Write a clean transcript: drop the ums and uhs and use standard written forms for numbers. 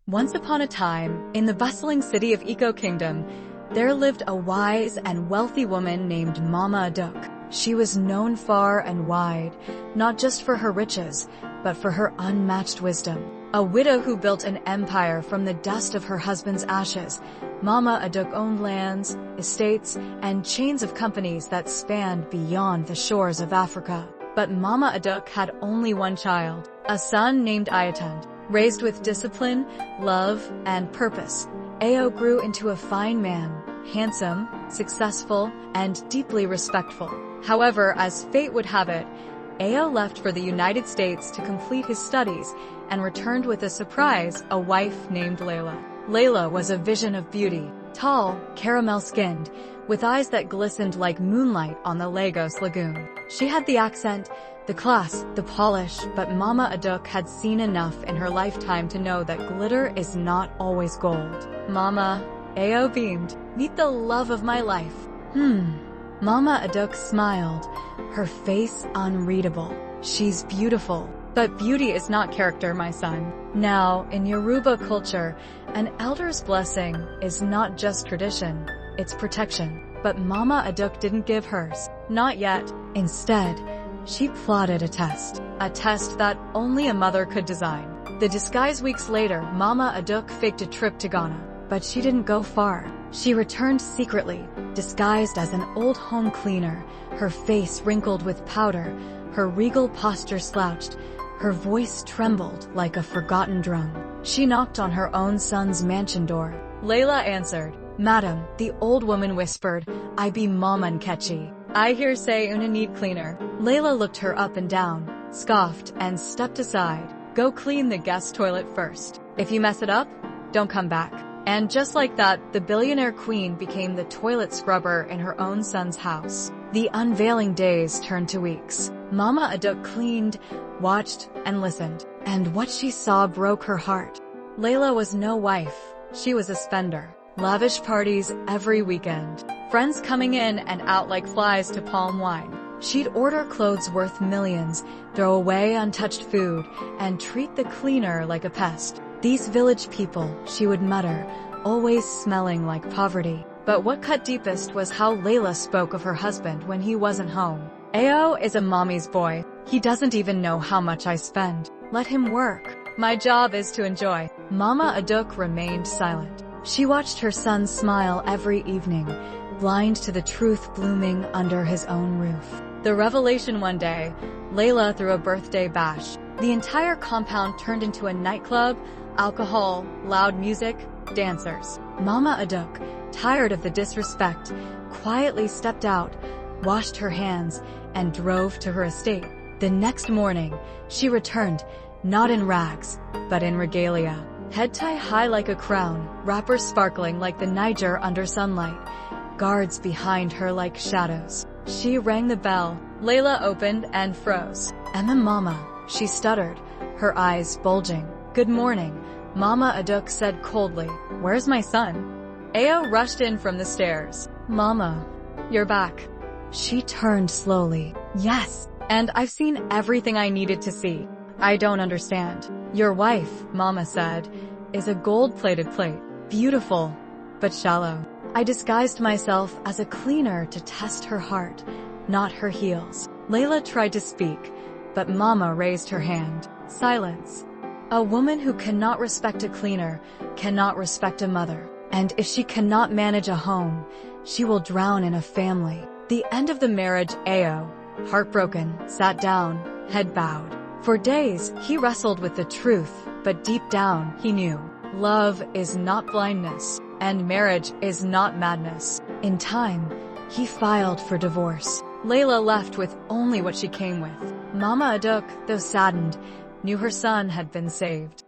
Once upon a time, in the bustling city of Eco Kingdom, there lived a wise and wealthy woman named Mama Aduk. She was known far and wide, not just for her riches, but for her unmatched wisdom. A widow who built an empire from the dust of her husband's ashes, Mama Aduk owned lands, estates, and chains of companies that spanned beyond the shores of Africa. But Mama Aduk had only one child, a son named Ayatund. Raised with discipline, love, and purpose, Ao grew into a fine man, handsome, successful, and deeply respectful. However, as fate would have it, Ao left for the United States to complete his studies and returned with a surprise, a wife named Layla. Layla was a vision of beauty, tall, caramel-skinned, with eyes that glistened like moonlight on the Lagos Lagoon. She had the accent, the class, the polish, but Mama Aduk had seen enough in her lifetime to know that glitter is not always gold. Mama, Ao beamed. Meet the love of my life. Mama Aduk smiled, her face unreadable. She's beautiful. But beauty is not character, my son. Now, in Yoruba culture, an elder's blessing is not just tradition, it's protection. But Mama Aduk didn't give hers. Not yet. Instead, she plotted a test that only a mother could design. The disguise weeks later, Mama Aduk faked a trip to Ghana, but she didn't go far. She returned secretly, disguised as an old home cleaner, her face wrinkled with powder, her regal posture slouched, her voice trembled like a forgotten drum. She knocked on her own son's mansion door. Layla answered. "Madam," the old woman whispered, "I be Mama Nkechi. I hear say una need cleaner." Layla looked her up and down, scoffed, and stepped aside. "Go clean the guest toilet first. If you mess it up, don't come back." And just like that, the billionaire queen became the toilet scrubber in her own son's house. The unveiling days turned to weeks. Mama Aduk cleaned, watched, and listened. And what she saw broke her heart. Layla was no wife. She was a spender. Lavish parties every weekend. Friends coming in and out like flies to palm wine. She'd order clothes worth millions, throw away untouched food, and treat the cleaner like a pest. "These village people," she would mutter, always smelling like poverty. But what cut deepest was how Layla spoke of her husband when he wasn't home. "Ao is a mommy's boy. He doesn't even know how much I spend. Let him work. My job is to enjoy." Mama Aduk remained silent. She watched her son smile every evening, blind to the truth blooming under his own roof. The revelation one day, Layla threw a birthday bash. The entire compound turned into a nightclub, alcohol, loud music, dancers. Mama Aduk, tired of the disrespect, quietly stepped out, washed her hands, and drove to her estate. The next morning, she returned, not in rags, but in regalia. Head tie high like a crown, wrapper sparkling like the Niger under sunlight, guards behind her like shadows. She rang the bell. Layla opened and froze. "Emma Mama," she stuttered, her eyes bulging. "Good morning," Mama Aduk said coldly. "Where's my son?" Ao rushed in from the stairs. "Mama, you're back." She turned slowly. "Yes, and I've seen everything I needed to see. I don't understand." "Your wife," Mama said, "is a gold-plated plate. Beautiful, but shallow. I disguised myself as a cleaner to test her heart, not her heels." Layla tried to speak, but Mama raised her hand. Silence. A woman who cannot respect a cleaner cannot respect a mother. And if she cannot manage a home, she will drown in a family. The end of the marriage, Ao, heartbroken, sat down, head bowed. For days, he wrestled with the truth, but deep down, he knew. Love is not blindness, and marriage is not madness. In time, he filed for divorce. Layla left with only what she came with. Mama Aduk, though saddened, knew her son had been saved.